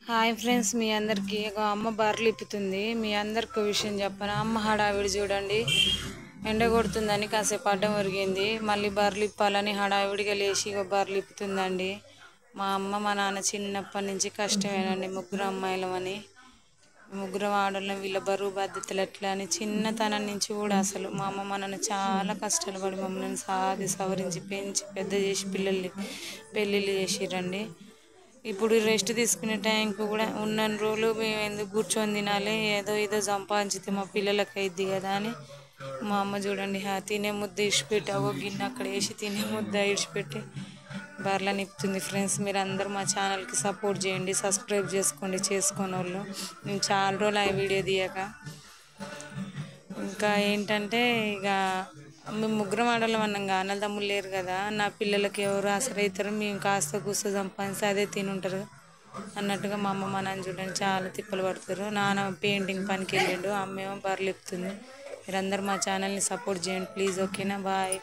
Hi friends, మీ అందరికీ అమ్మ బర్రెలు ఇప్పుతుంది. మీ అందరికి విషయం చెప్పను. అమ్మ హడావిడి చూడండి. ఎండ కొడుతుందని కాసేపు అడ్డం ఒరిగింది. మళ్ళీ బర్రెలు ఇప్పాలని హడావిడిగా లేచి బర్రెలు ఇప్పుతుందండి. మా అమ్మ మా నాన్న చిన్నప్పటి నుంచి కష్టమేనండి. ముగ్గురు అమ్మాయిలమని, ముగ్గురు ఆడోళ్ళం, వీళ్ళ బరువు బాధ్యతలు ఎట్లా అని చిన్నతనం నుంచి కూడా అసలు మా అమ్మ మా నాన్న చాలా కష్టాలు పడి మమ్మల్ని సాది సవరించి పెంచి పెద్ద చేసి పెళ్ళిళ్ళు చేసిరండి. ఇప్పుడు రెస్ట్ తీసుకునే టైంకి కూడా ఉన్న రోజులు మేము ఎందుకు కూర్చొని తినాలి, ఏదో ఏదో సంపాదించితే మా పిల్లలకి అయింది కదా అని మా అమ్మ చూడండి తినే ముద్ద ఇడిచిపెట్టి గిన్నె అక్కడ వేసి తినే ముద్ద ఇడిచిపెట్టి బర్రెలు నిప్పుతుంది. ఫ్రెండ్స్, మీరు అందరూ మా ఛానల్కి సపోర్ట్ చేయండి, సబ్స్క్రైబ్ చేసుకోండి చేసుకునే వాళ్ళు. మేము చాలా రోజులు ఆ వీడియో తీయక. ఇంకా ఏంటంటే ఇక మేము ముగ్గురం ఆడవాళ్ళం అన్నాం, అన్నదమ్ములు లేరు కదా, నా పిల్లలకి ఎవరు ఆసరైతారు, మేము కాస్త కూస్త సంపాదిస్తే అదే తినుంటారు అన్నట్టుగా మా అమ్మ మా నాన్న చూడండి చాలా తిప్పలు పడతారు. నాన్న పెయింటింగ్ పనికి వెళ్ళిండు, అమ్మేమో బర్రెలు ఇప్పుతుంది. మీరందరూ మా ఛానల్ని సపోర్ట్ చేయండి ప్లీజ్. ఓకేనా? బాయ్.